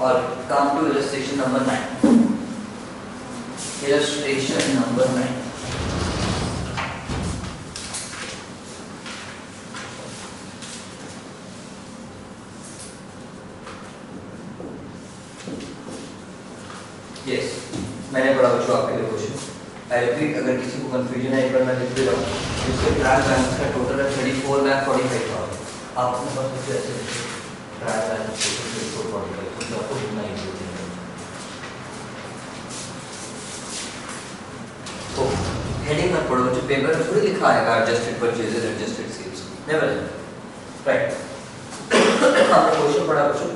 और come to illustration number 9. Illustration number 9. Yes, मैंने पढ़ा बच्चों आपके लिए क्वेश्चन. I repeat, अगर किसी को कंफ्यूजन है एक बार मैं लिख दे रहा हूँ. इसके ट्रायल बैलेंस का टोटल है 34,45,000. आप अपने पास कुछ ऐसे लिखिए. ट्रायल बैलेंस 34,45,000 कुछ आपको ढूंढना ही नहीं. तो हेडिंग मत पढ़ो बच्चों, पेपर में पूरी लिखा आएगा adjusted purchases, adjusted sales. Never write. हमने क्वेश्चन पढ़ा बच्चों,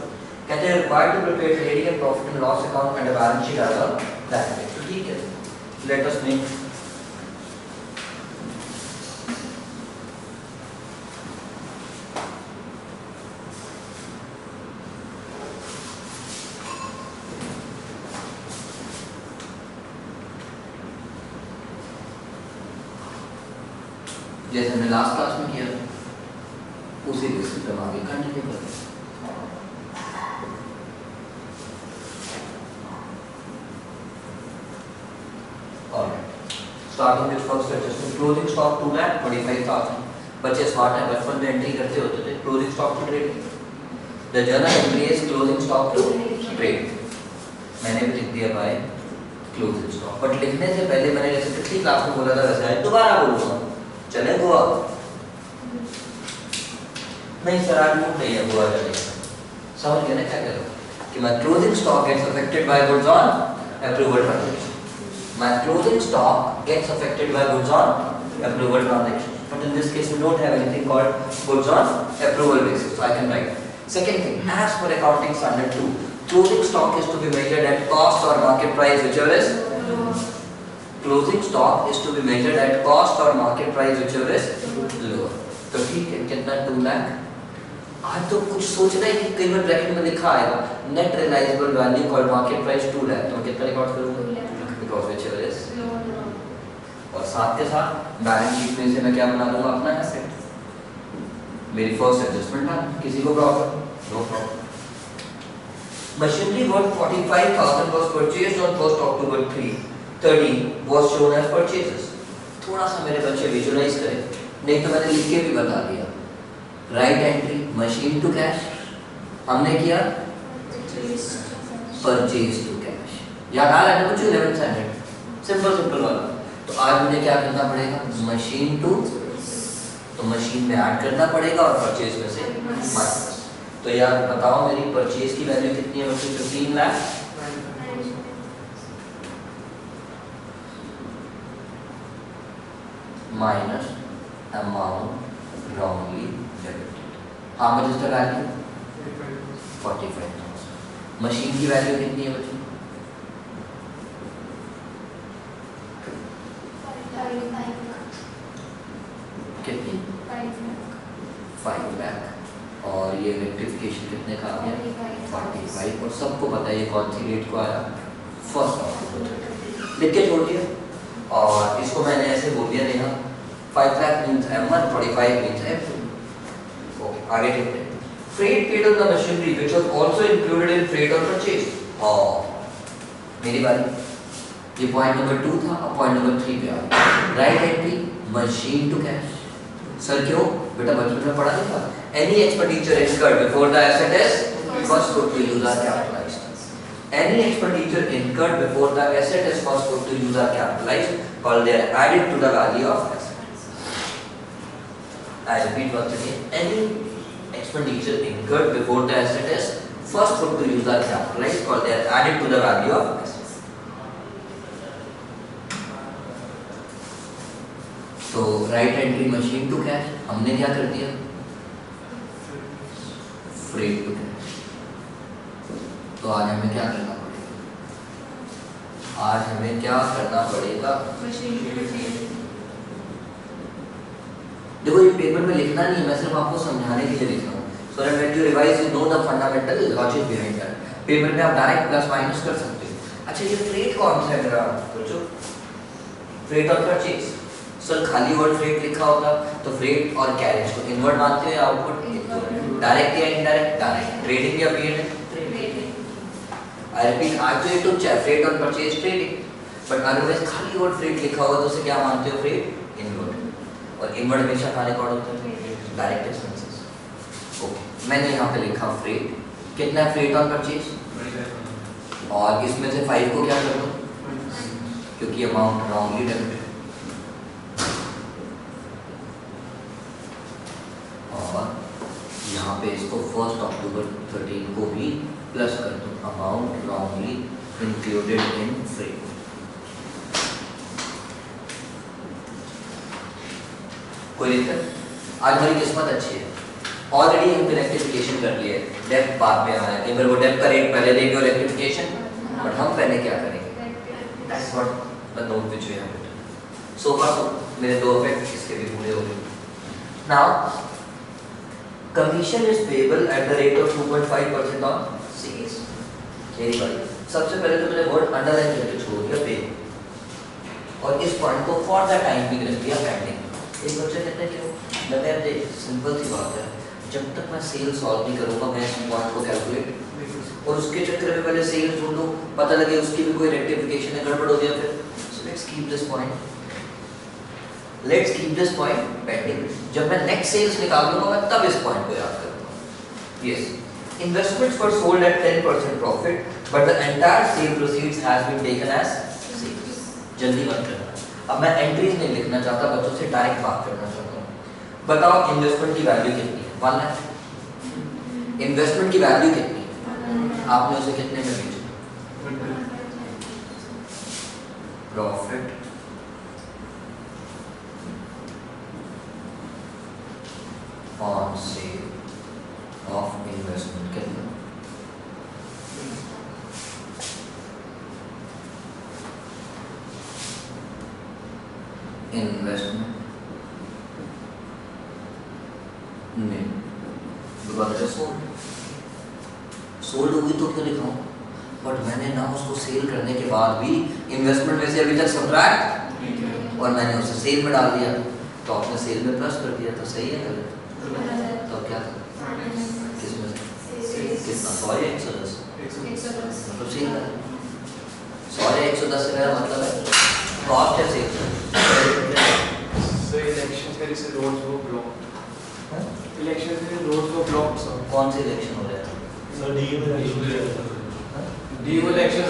कहते हैं required to prepare trading and profit and loss account and a balance sheet as a backup. तो ठीक है, let us make जैसे हमने लास्ट क्लास में किया उसी सिस्टम आगे कंटिन्यू करते हैं. Starting with first adjustment, closing stock 2,45,000. बच्चे स्मार्ट हैं, बचपन में एंट्री करते होते थे closing stock to trade. The journal entry is closing stock to trade. मैंने भी लिख दिया भाई closing stock. बट लिखने से पहले मैंने जैसे पिछली क्लास में बोला था वैसे आज दोबारा बोलूँगा. चले गोवा? नहीं सर, आज मूड नहीं है गोवा जाने का. समझ गए ना क्या करो कि my closing stock gets affected by goods on approval transaction. My closing stock gets affected by goods on approval transaction. But in this case, we don't have anything called goods on approval basis, so I can write. Second thing, as per accounting standard 2, closing stock is to be measured at cost or market price, whichever is. Closing stock is to be measured at cost or market price, whichever is lower. तो ठीक है, कितना 2 लाख. आज तो कुछ सोचना ही कि कई बार ब्रैकेट में लिखा आएगा net realizable value called market price 2 lakh. तो कितना रिकॉर्ड करूँगा? Because whichever is. और साथ के साथ बैलेंस शीट में से मैं क्या बना दूंगा अपना एसेट. मेरी फर्स्ट एडजस्टमेंट है. किसी को problem? No problem. Machinery worth 45,000 was purchased on 1st October 13 was shown as purchases. थोड़ा सा मेरे बच्चे विजुअलाइज करें, नहीं तो मैंने लिख के भी बता दिया. Write entry machine to cash हमने किया परचेज टू कैश. याद आ रहा है ना कुछ 11th स्टैंडर्ड? सिंपल वाला. तो आज मुझे क्या करना पड़ेगा? मशीन टू, तो मशीन में ऐड करना पड़ेगा और परचेज में से माइनस. तो यार बताओ मेरी परचेज की वैल्यू कितनी है बच्चों? 15 lakh minus amount wrongly debited. हाँ मुझे इसका वैल्यू 45,000. मशीन की वैल्यू कितनी है बच्चों? कितनी? 5 लाख. और ये रेक्टिफिकेशन कितने का आ गया? 45. और सबको पता है ये कौन सी डेट को आया? 1st October. लिख के छोड़ दिया. और इसको मैंने ऐसे बोल दिया नहीं. 5 lakh means M1, 45 means M2. Okay आगे देखते हैं. Freight paid on the machinery which was also included in freight or purchase. मेरी बारी. ये पॉइंट नंबर 2 था. अब पॉइंट नंबर 3 पे आ गया. Write entry machine to cash. Sir क्यों? बेटा बचपन में पढ़ा नहीं था. Any expenditure incurred before the asset is first put to use or capitalized. Any expenditure incurred before the asset is first put to use or capitalized, called they are added to the value of asset. I repeat once again. Any expenditure incurred before the asset is first put to use or capitalized, called they are added to the value of asset. तो write entry machine to cash हमने क्या कर दिया? Freight to cash. तो आज हमें क्या करना पड़ेगा? आज हमें क्या करना पड़ेगा? देखो ये पेपर में लिखना नहीं है, मैं सिर्फ आपको समझाने के लिए लिख रहा हूँ. So that when you revise you know the fundamental logic behind that. Paper में आप डायरेक्ट प्लस माइनस कर सकते हो. अच्छा ये फ्रेट कौन सा है मेरा बच्चों? फ्रेट और परचेज. सर खाली वर्ड फ्रेट लिखा होता तो फ्रेट और कैरेज को इनवर्ट मानते हो या आउटवर्ड? डायरेक्ट या इनडायरेक्ट? डायरेक्ट. ट्रेडिंग या पेड? आई रिपीट, आज तो ये टुक चाहे freight on purchase trading, but otherwise खाली वर्ड फ्रेट लिखा होगा तो उसे क्या मानते हो? Freight inward. और इनवर्ड हमेशा कहाँ रिकॉर्ड होता है? Direct expenses. ओके, मैंने यहाँ पे लिखा फ्रेट, कितना है फ्रेट ऑन परचेज, और इसमें से 5 को क्या कर दो, क्योंकि अमाउंट रॉन्गली डेबिटेड, और यहाँ पे इसको 1 अक्टूबर 13 को भी प्लस कर दो, amount wrongly included in freight. कोई दिक्कत? आज हमारी किस्मत अच्छी है, ऑलरेडी हमने रेक्टिफिकेशन कर लिया है, डेप्थ बाद में आया, अगर वो डेप्थ का रेट पहले देंगे और रेक्टिफिकेशन, बट हम पहले क्या करेंगे? That's what the note which we have written. So far मेरे 2 इफेक्ट इसके भी पूरे हो गए। Now commission is payable at the rate of 2.5% on sales. मेरी बारी, सबसे पहले तो मैंने वर्ड अंडरलाइन करके छोड़ दिया पे, और इस पॉइंट को फॉर द टाइम भी रख दिया पेंडिंग। एक बच्चे कहते हैं क्यों? मैं कहते सिंपल सी बात है, जब तक मैं सेल सॉल्व नहीं करूंगा मैं इस पॉइंट को कैलकुलेट, और उसके चक्कर में पहले सेल ढूंढ लो, पता लगे उसकी भी कोई रेक्टिफिकेशन है, गड़बड़ हो गया फिर। So let's keep this point, let's keep this point pending. जब मैं नेक्स्ट सेल्स निकाल लूंगा मैं तब इस पॉइंट को याद करूंगा। Yes, investments were sold at 10% profit but the entire sale proceeds has been taken as sales. जल्दी मत करना, अब मैं एंट्रीज नहीं लिखना चाहता, बच्चों से डायरेक्ट बात करना चाहता हूं। बताओ इन्वेस्टमेंट की वैल्यू कितनी है? 1 लाख। इन्वेस्टमेंट की वैल्यू कितनी है? आपने उसे कितने में बेचा? Profit on sale of investment कितना? इन्वेस्टमेंट में सोल्ड होगी तो क्यों लिखाऊं? बट मैंने ना उसको सेल करने के बाद भी इन्वेस्टमेंट में से अभी तक सब्ट्रैक्ट, और मैंने उसे सेल में डाल दिया, तो आपने सेल में प्लस कर दिया, तो सही है गलत? तो क्या किसमें कितना? 100 या 110? मतलब सही है। 100 या 110 से मेरा मतलब है कॉस्ट है सेल। So elections के लिए रोड्स वो ब्लॉक, इलेक्शन के लिए रोड्स वो ब्लॉक। सर कौन से इलेक्शन हो रहे हैं? सर डी इलेक्शन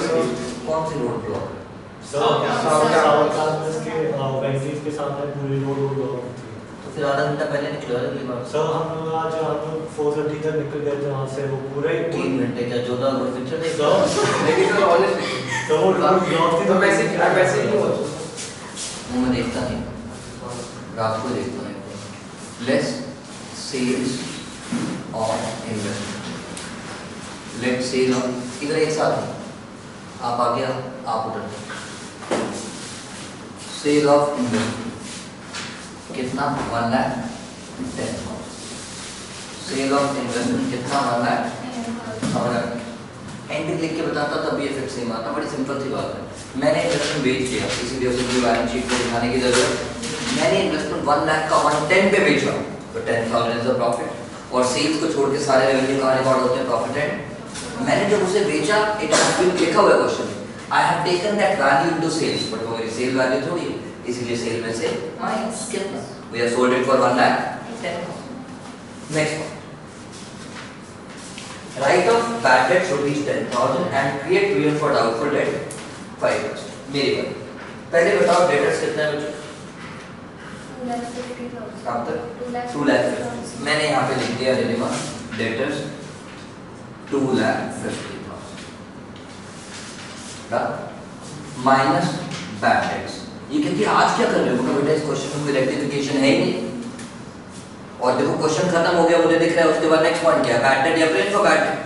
कौन सी road block? Sir south campus के वैक्सीन के साथ है पूरी रोड ब्लॉक थी। तो फिर आधा घंटा पहले निकला अगली बार। सर हम लोग आज 4:30 तक निकल गए थे वहाँ से, वो पूरे 3 घंटे क्या 14 को पिक्चर देख सर लेकिन सर ऑनेस्टली तो वो ब्लॉक थी, तो वैसे ही नहीं हुआ। मैं देखता नहीं, रात को देखता नहीं। Less sales of investment, let sale of, इधर एक साथ आप आ गया, आप उधर सेल ऑफ इन्वेस्टमेंट कितना? 1,10,000। सेल ऑफ इन्वेस्टमेंट कितना? 1,10,000। एंट्री लिख के बताता तब भी इफेक्ट सेम आता। बड़ी सिंपल सी बात है, मैंने इन्वेस्टमेंट बेच दिया, इसीलिए उसे बैलेंस शीट पे दिखाने की जरूरत। मैंने इन्वेस्टमेंट 1 लाख का 110 पे बेचा, तो 10,000 इज द प्रॉफिट। और सेल्स को छोड़ के सारे रेवेन्यू कहाँ रिकॉर्ड होते हैं? Profit and. मैंने जब उसे बेचा, इट हैज बीन लिखा हुआ है क्वेश्चन में, I have taken that value into sales, but वो मेरी सेल वैल्यू थोड़ी है, इसलिए सेल में से माइनस कितना? We have sold it for 1,10,000। Next write off bad debt should be 10,000 and create provision for doubtful debt 5%। मेरी बात, पहले बताओ डेटर्स कितना है बच्चों? 2,50,000। मैंने यहाँ पे लिख दिया रिलीमा डेटर्स 2,50,000 माइनस बैड डेट्स। ये क्योंकि आज क्या कर रहे हो बेटा, इस क्वेश्चन में कोई रेक्टिफिकेशन है ही नहीं, और देखो क्वेश्चन खत्म हो गया, मुझे दिख रहा है उसके बाद नेक्स्ट पॉइंट क्या है? बैड डेट या print for bad debt.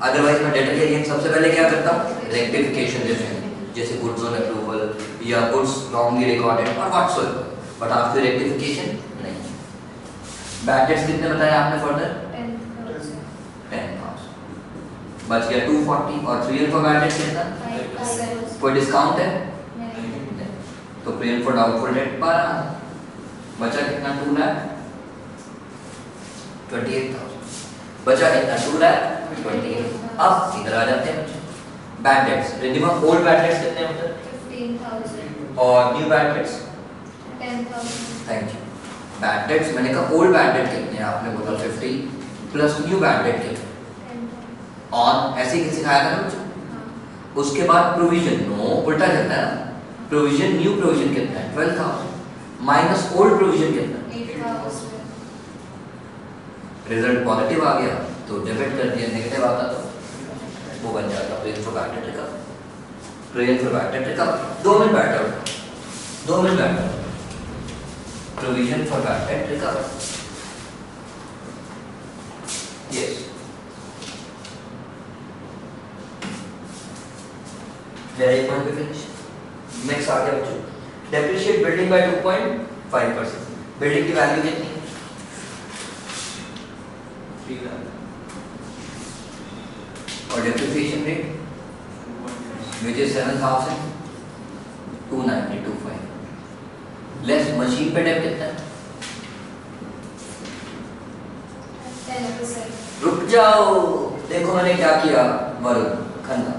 Otherwise मैं डेटर के लिए सबसे पहले क्या करता हूँ? रेक्टिफिकेशन देते हैं, जैसे गुड्स ऑन अप्रूवल या गुड्स रॉन्गली रिकॉर्डेड और व्हाटसोएवर, बट आपकी रेक्टिफिकेशन नहीं। बैड डेट्स कितने बताए आपने फर्दर? 10,000। बच गया 240 और प्रिंट फॉर बैड डेट कितना? कोई डिस्काउंट है? नहीं। तो प्रिंट फॉर डाउटफुल डेट 12,000। बचा कितना? 2,28,000। बचा कितना? 2,28,000। अब इधर आ जाते हैं बच्चे, बैड डेट्स रिनिमा ओल्ड बैड डेट्स कितने हैं मतलब 15,000 और new bad debts 10,000 thank you bad debts मैंने कहा ओल्ड बैड डेट कितने हैं आपने बोला 50 प्लस न्यू बैड डेट कितने 10,000 ऑन ऐसे ही सिखाया था ना मुझे उसके बाद प्रोविजन नो उल्टा चलता है ना प्रोविजन न्यू प्रोविजन कितना है 12,000 माइनस ओल्ड प्रोविजन कितना 8,000 रिजल्ट पॉजिटिव आ गया तो डेबिट कर दिया नेगेटिव आता तो वो बन जाता present for bad debt recover present for bad debt recover 2 minute बैठो 2 मिनट बैठो provision for bad debt recover yes मेरा एक पॉइंट पे फिनिश नेक्स्ट आ गया बच्चों डेप्रिशिएट बिल्डिंग बाय 2.5% बिल्डिंग की वैल्यू कितनी है 3 लाख और depreciation rate which is 7,292.5 less machine पे डेप कितना है 10%. रुक जाओ देखो मैंने क्या किया वरुण खन्ना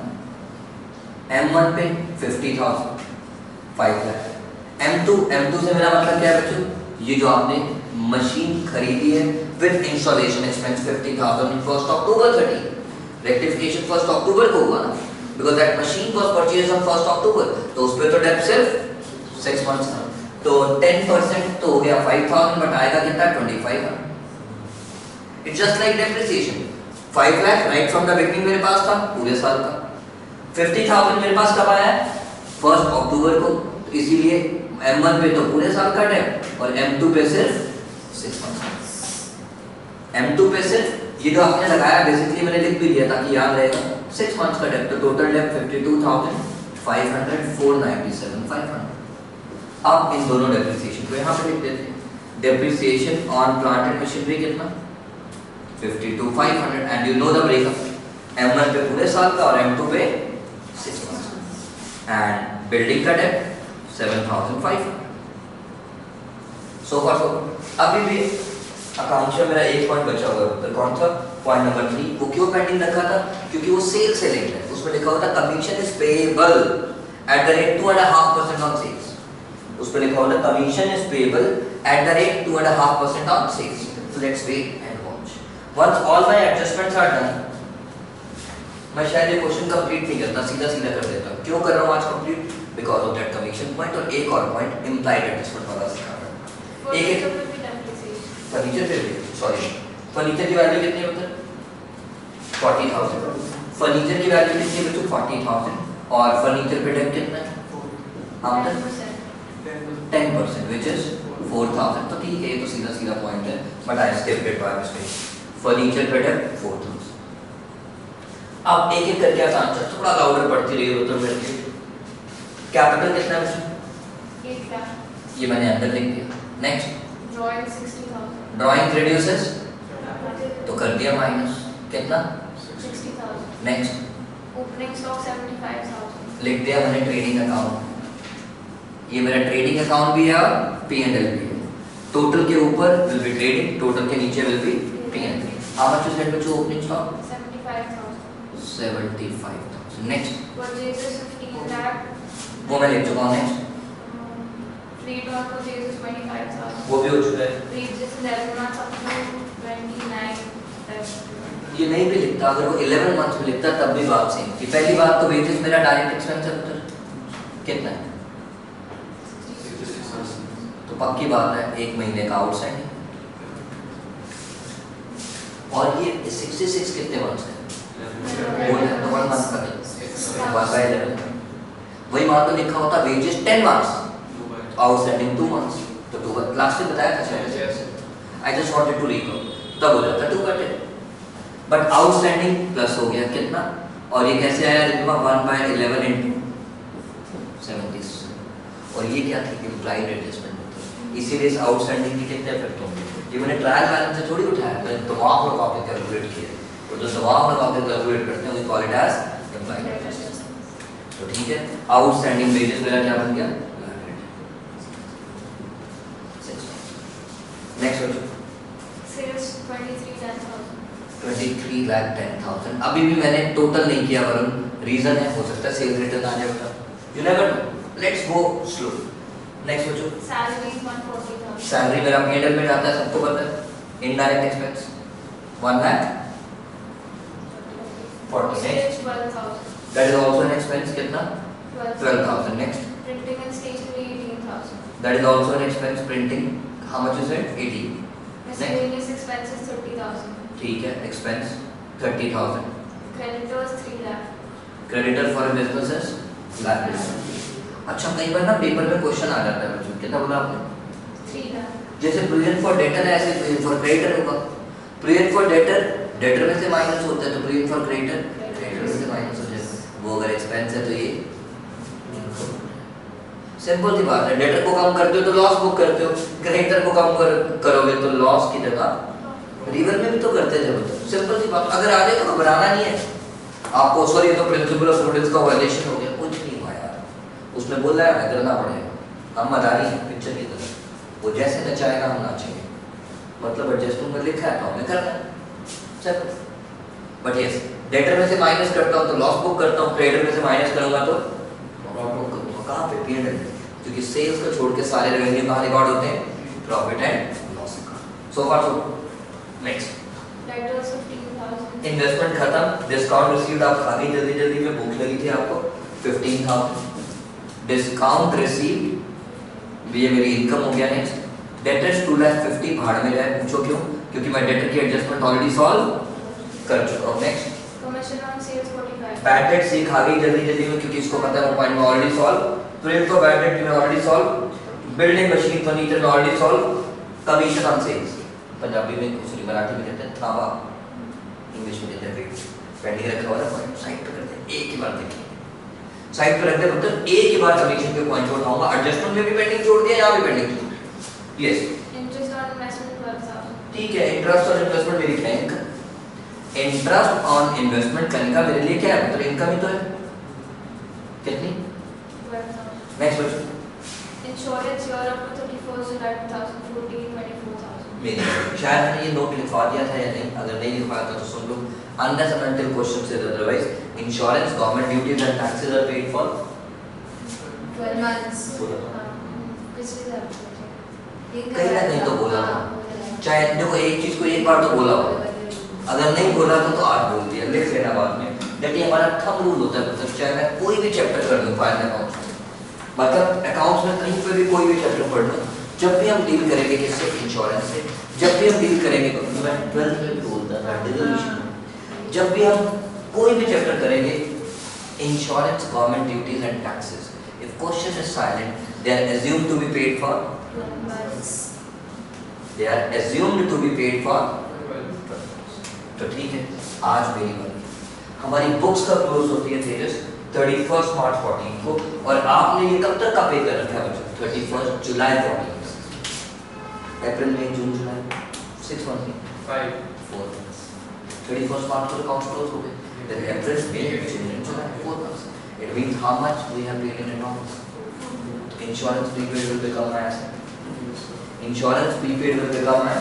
M1 पे 50,000 5 लाख M2 से मेरा मतलब क्या है बच्चों ये जो आपने मशीन खरीदी है with installation expense 50,000 1 October 30 rectification 1 अक्टूबर को हुआ ना because that machine was purchased on 1 अक्टूबर तो उस पे तो डेप सिर्फ 6 मंथ्स था तो 10% तो हो गया 5,000 बट आएगा कितना 2,500 it's just like depreciation 5 lakh right from the beginning मेरे पास था पूरे साल का 50,000 मेरे पास कब आया 1 अक्टूबर को तो इसीलिए M1 पे तो पूरे साल का डेप और M2 पे सिर्फ 6 मंथ्स M2 पे सिर्फ ये जो आपने लगाया बेसिकली मैंने लिख भी दिया ताकि याद रहेगा 6 मंथ्स का डेप तो टोटल डेप 52,500 497,500 अब इन दोनों डेप्रिसिएशन को यहाँ पे लिख देते हैं depreciation on plant and machinery कितना 52,500 and you know the breakup M1 पे पूरे साल का और M2 पे 6 मंथ्स एंड बिल्डिंग का डेप 7,500 सो फॉर सो अभी भी अकाउंट में मेरा एक पॉइंट बचा हुआ है तो कौन सा पॉइंट नंबर 3 वो क्यों पेंडिंग रखा था क्योंकि वो सेल से लिंक्ड है उसमें लिखा हुआ था commission is payable at the rate 2.5% on sales उस पे लिखा हुआ था commission is payable at the rate 2.5% on sales so let's wait and watch once all my adjustments are done मैं शायद ये क्वेश्चन कंप्लीट नहीं करता सीधा सीधा कर देता हूं क्यों कर रहा हूं आज complete because of that commission point और एक और पॉइंट इंप्लाइड एडजस्टमेंट वाला सिखा रहा हूं एक फर्नीचर पे सॉरी फर्नीचर की वैल्यू कितनी है मतलब 40,000 फर्नीचर की वैल्यू कितनी है बच्चों 40,000 और फर्नीचर पे डेप कितना है हम 10% which is 4,000 तो ठीक है ये तो सीधा सीधा पॉइंट है but I skip it by mistake furniture पे डेप 4,000 अब एक एक करके आसान चल थोड़ा लाउडर पढ़ती रहिए तो मेरे लिए कैपिटल कितना है बच्चों 8 लाख ये मैंने अंदर लिख दिया नेक्स्ट ड्राइंग 60,000 ड्राइंग रिड्यूसेस तो कर दिया माइनस कितना 60,000 नेक्स्ट ओपनिंग स्टॉक 75,000 लिख दिया मैंने ट्रेडिंग अकाउंट ये मेरा ट्रेडिंग अकाउंट भी है और P&L भी है टोटल के ऊपर विल बी ट्रेडिंग टोटल के नीचे will be P&L how much is that बच्चों opening stock 75,000 next purchases 15 lakh वो मैं लिख चुका हूं नेक्स्ट trade on purchases 25,000 वो भी हो चुका है wages 11 months up to 29 ये नहीं भी लिखता अगर वो 11 मंथ्स में लिखता तब भी बात सेम थी पहली बात तो वेजेस मेरा डायरेक्ट एक्सपेंस है कितना है तो पक्की बात है एक महीने का आउटस्टैंडिंग और ये 66 कितने मंथ्स है वो है तो 1 मंथ का 1/11 वही मान लो लिखा होता वेजेस 10 मंथ्स आउटस्टैंडिंग 2 मंथ्स तो 2 क्लास में बताया था शायद I just wanted to recall तब हो जाता 2/10 बट आउटस्टैंडिंग प्लस हो गया कितना और ये कैसे आया रिकवा 1/11 into 70 और ये क्या थी इंप्लाइड एडजस्टमेंट इसीलिए इस आउटस्टैंडिंग के कितने इफेक्ट होंगे ये मैंने ट्रायल बैलेंस से थोड़ी उठाया मैंने दिमाग लगा के कैलकुलेट किया और जो दिमाग लगा के कैलकुलेट करते हैं we call it as implied adjustment तो ठीक है आउटस्टैंडिंग वेजेस मेरा क्या बन गया नेक्स्ट बच्चों sales 23,10,000 23,10,000 अभी भी मैंने टोटल नहीं किया वरुण रीजन है, हो सकता है सेल्स रिटर्न आ जाएगा, you never know, let's go slow. Next बच्चों, Salary is 140,000. सैलरी मेरा P&L में जाता है, सबको पता है। Indirect expense 1 lakh 40, next 12,000. That is also an expense, कितना 12,000। Next Printing and stationery 18,000. That is also an expense, printing how much is it 18, Miscellaneous expenses 30,000. ठीक है, expense 30,000। Creditors 3 lakh. Creditor for businesses liability. अच्छा कई बार ना paper में question आ जाता है बच्चों, कितना बोला आपने? 3 lakh. जैसे प्रोविजन फॉर डेटर है, ऐसे प्रोविजन फॉर क्रेडिटर होगा। प्रोविजन फॉर डेटर डेटर में से माइनस होता है, तो प्रोविजन फॉर क्रेडिटर क्रेडिटर में से माइनस हो जाएगा। वो अगर एक्सपेंस है तो ये सिंपल सी बात है, डेटर को कम करते हो तो लॉस बुक करते हो, क्रेडिटर को कम करोगे तो लॉस की जगह रिवर में भी तो करते थे बच्चों, सिंपल सी बात। अगर आ जाए तो घबराना नहीं है आपको। सॉरी, तो प्रिंसिपल ऑफ प्रूडेंस का वायलेशन हो गया, कुछ नहीं हुआ यार, उसने बोला है करना पड़ेगा। हम मदारी हैं पिक्चर की तरह, वो जैसे नचाएगा हम नाचेंगे, मतलब एडजस्टमेंट में लिखा है तो हमें करना है, चल। बट यस, डेटर में से माइनस करता हूँ तो लॉस बुक करता हूँ, क्रेडिटर में से माइनस करूंगा तो प्रॉफिट बुक करूंगा। कहाँ पे? P&L, क्योंकि सेल्स को छोड़ के सारे रेवेन्यू कहाँ रिकॉर्ड होते हैं? प्रॉफिट एंड लॉस का। सो फार सो नेक्स्ट, Debtors 15,000. इन्वेस्टमेंट खत्म, डिस्काउंट रिसीव्ड आप खा गई जल्दी जल्दी में, भूख लगी थी आपको, 15,000। डिस्काउंट रिसीव्ड, ये मेरी इनकम हो गया। नेक्स्ट, डेटर्स 2,50,000 भाड़ में जाए, पूछो क्यों? क्योंकि मैं डेटर की एडजस्टमेंट ऑलरेडी सॉल्व कर चुका हूँ। Next, Commission on sales 45. Bad debt सी खा गई जल्दी जल्दी में, क्योंकि इसको पता है वो पॉइंट में ऑलरेडी सॉल्व, तो इनको बैड डेट में already solve. Building machine furniture में already solve. Commission on sales, Punjabi में दूसरी मराठी में कहते हैं थावा, इंग्लिश में कहते हैं रेट। पेंडिंग रखा हुआ है पॉइंट, साइड पे करते हैं, एक ही बार देखिए, साइड पे रखते हैं, मतलब एक ही बार कमीशन के पॉइंट को उठाऊंगा। एडजस्टमेंट में भी पेंडिंग छोड़ दिया, यहाँ भी पेंडिंग छोड़ दिया। Yes, Interest on investment 12,000. ठीक है। इंटरेस्ट ऑन इन्वेस्टमेंट मेरी क्या इनकम? इंटरेस्ट ऑन इन्वेस्टमेंट करने का मेरे लिए क्या है? मतलब इनकम ही तो है। कितनी? 12,000. Next question, Insurance year up to 31st July 2014 24,000. मेरी शायद मैंने ये नोट लिखवा दिया था या नहीं, अगर नहीं लिखवाया था तो सुन लो। अनलेस एंड अनटिल क्वेश्चन से otherwise insurance government duties and taxes are paid for 12 months. पिछले साल कहीं ना कहीं तो बोला था। चाहे देखो एक चीज को एक बार तो बोला हो, अगर नहीं बोला था तो आज बोल दिया, लिख लेना बाद में। देखिए हमारा थंब रूल होता है, मतलब चाहे मैं कोई भी चैप्टर कर दूं फाइनल अकाउंट्स में, मतलब अकाउंट्स में कहीं पे भी कोई भी चैप्टर पढ़ लो, जब भी हम डील करेंगे किससे? इंश्योरेंस से। जब भी हम डील करेंगे, मैं 12th में भी बोलता था डिसोल्यूशन, जब भी हम कोई भी चैप्टर करेंगे, insurance government duties and taxes, if question is silent they are assumed to be paid for, they are assumed to be paid for। तो ठीक है, आज मेरी बारी। हमारी बुक्स का क्लोज होती है तेजस 31 मार्च 14 को, और आपने ये कब तक का पे कर रखा है बच्चों? 31 जुलाई 14, अप्रैल मई जून जुलाई 6 मंथ, 4 मंथ्स। 31 मार्च को अकाउंट क्लोज हो गए, then April May June July 4 months। It means how much we have paid in advance. Insurance prepaid will become my asset. Insurance prepaid will become my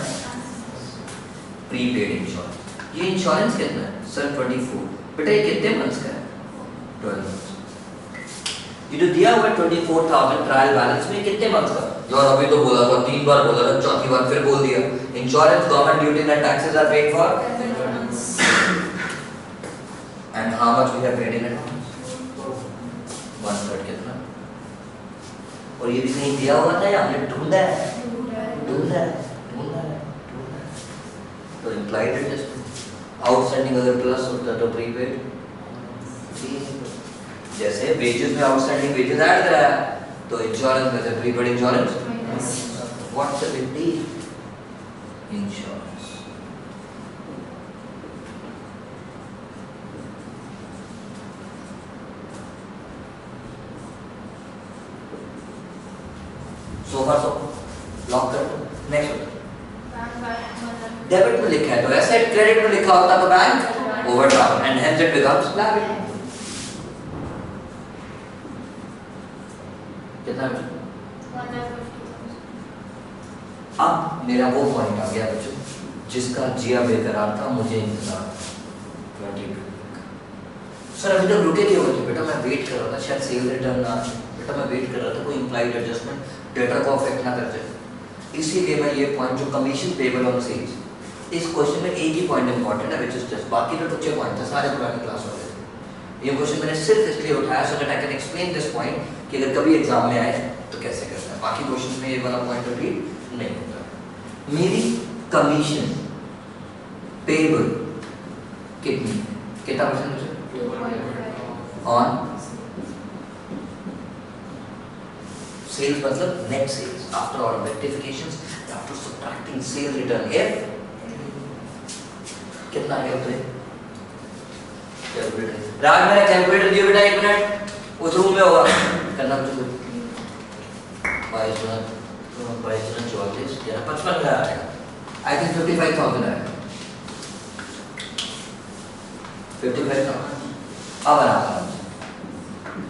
prepaid insurance। ये insurance कितना है sir? 24। बेटा ये कितने months का है? 12 months. ये जो दिया हुआ है 24,000 ट्रायल बैलेंस में, कितने मंथ्स का? यार अभी तो बोला था, 3 बार बोला था, चौथी बार फिर बोल दिया। Insurance government duties and taxes are paid for, and how much we have paid in advance? 1/3 कितना? और ये भी कहीं दिया हुआ था या हमने ढूंढा है? ढूंढा है। तो इम्प्लाइड एडजस्टमेंट, आउटस्टैंडिंग अगर प्लस होता तो प्रीपेड, जैसे वेजेस में आउटस्टैंडिंग वेजेस ऐड कराया तो इंश्योरेंस में से prepaid insurance, what's the big deal? Insurance. So far so lock कर दो। नेक्स्ट, डेबिट में लिखा है तो एसेट, क्रेडिट में लिखा होता तो bank overdraft, and hence it becomes liability. कितना? 150,000. अब मेरा वो पॉइंट आ गया बच्चों जिसका जिया बेकरार था, मुझे इंतजार 22। सर अभी तक रुके क्यों थे? बेटा मैं वेट कर रहा था, शायद सेल रिटर्न ना आए। बेटा मैं वेट कर रहा था कोई इम्प्लाइड एडजस्टमेंट डेटा को अफेक्ट ना कर जाए, इसीलिए मैं ये पॉइंट जो कमीशन पेबल ऑन सेल्स, इस क्वेश्चन में एक ही पॉइंट इंपॉर्टेंट है, विच इज दिस। बाकी तो टुच्चे पॉइंट थे, सारे पुराने क्लास वाले थे। ये क्वेश्चन मैंने सिर्फ इसलिए उठाया so that I can explain this point कि अगर कभी एग्जाम में आए तो कैसे करना है। बाकी क्वेश्चन में ये वाला पॉइंट रिपीट नहीं होता। मेरी कमीशन पेबल कितनी, कितना परसेंट ऑन सेल्स, मतलब net sales after all rectifications, after subtracting sale return, F कितना है उतरे कैलकुलेटर। राज मेरा कैलकुलेटर दियो बेटा, एक मिनट उस रूम में होगा, करना मुझे 22 34 55 का आएगा, आई थिंक 55,000 आएगा, 55,000। अब आराम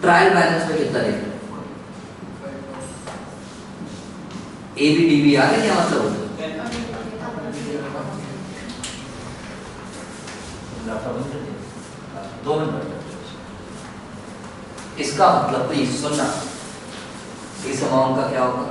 ट्रायल बैलेंस में कितना देख रहे हैं? ABDB आ गया क्या मतलब होता है? दो मिनट इसका मतलब प्लीज सुनना, इस अमाउंट का क्या होगा?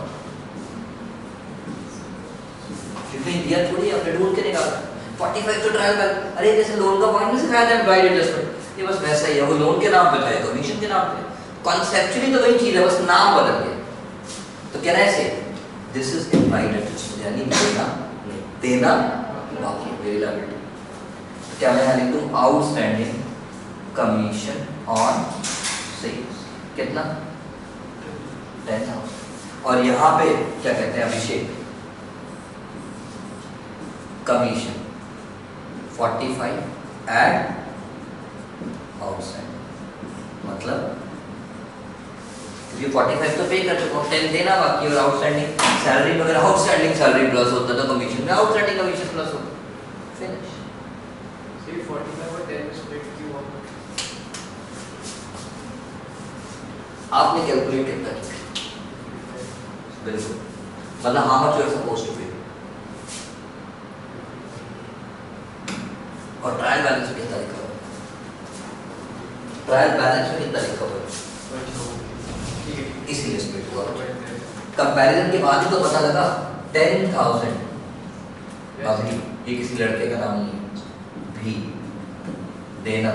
क्योंकि दिया थोड़ी अपने ढूंढ के निकाला 45 तो ट्रायल बैलेंस। अरे जैसे लोन का पॉइंट में सिखाया था एम्प्लॉयड एडजस्टमेंट, ये बस वैसा ही है, वो लोन के नाम पे था, कमीशन के नाम पे, कॉन्सेप्चुअली तो वही चीज है, बस नाम बदल गया। तो कहना है से दिस इज एम्प्लॉयड एडजस्टमेंट, यानी देना बाकी वेरी लायबिलिटी। क्या मैं यहाँ लिख दूँ आउटस्टैंडिंग कमीशन ऑन सेल्स, कितना 10,000। और यहाँ पे क्या कहते हैं अभिषेक, कमीशन 45 एट आउटस्टैंडिंग, मतलब ये 45 तो पे कर चुका हूँ, 10 देना बाकी, और आउटस्टैंडिंग सैलरी में अगर आउटस्टैंडिंग सैलरी प्लस होता तो कमीशन में आउटस्टैंडिंग कमीशन प्लस होता। फिनिश। 45 और 10 स्प्लिट क्यों हुआ? आपने कैलकुलेट कितना किया? बिल्कुल, मतलब how much you are supposed to pay. और ट्रायल बैलेंस में कितना लिखा हुआ है? ट्रायल बैलेंस में कितना लिखा हुआ है? इसीलिए स्प्लिट हुआ। कंपैरिजन के बाद ही तो पता लगा 10,000। अभी ये किसी लड़के का नाम नहीं है, भी देना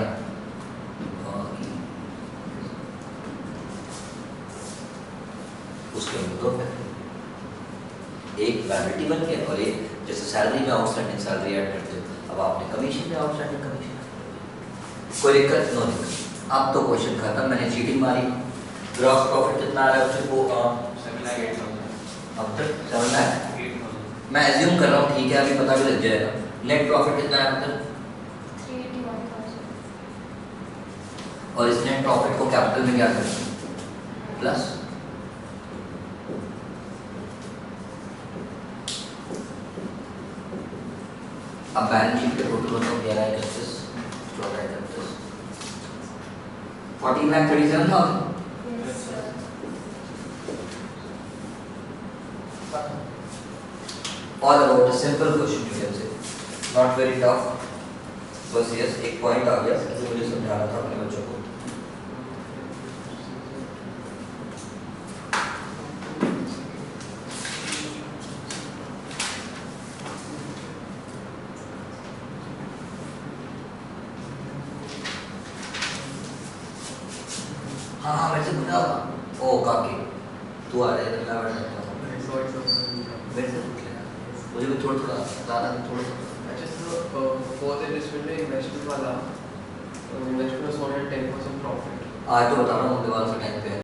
उसके दो एक लायबिलिटी बन गया और एक जैसे सैलरी में आउटस्टैंडिंग सैलरी ऐड करते हो, अब आपने कमीशन में आउटस्टैंडिंग कमीशन। कोई दिक्कत? नो दिक्कत। अब तो क्वेश्चन खत्म, मैंने चीटिंग मारी। ग्रॉस प्रॉफिट कितना आ रहा है उससे वो 7,08,000 अब तक 7 लाख 8,000 मैं एज्यूम कर रहा हूँ, ठीक है अभी पता भी लग जाएगा। नेट प्रॉफिट कितना है अब तक? 381,000। और इस नेट प्रॉफिट को कैपिटल में क्या करते हैं? प्लस। अब बैलेंस शीट के टोटल बताओ 11,31 14,31 14,37,000। Yes, sir. All about a simple question you can say, not very tough. बस यस एक पॉइंट आ गया जो मुझे समझाना था अपने बच्चों को। हाँ हाँ मेरे से पूछा होगा। ओ काकी तू आ रहा है तो मैं बैठ सकता हूँ। मेरे से पूछ लेना, मुझे भी थोड़ा थोड़ा ज़्यादा थोड़ा सा। अच्छा तो फोर्थ इन्वेस्टमेंट में इन्वेस्टमेंट वाला इन्वेस्टमेंट 10% प्रॉफिट आज तो बता रहा हूँ दीवार से टाइम पे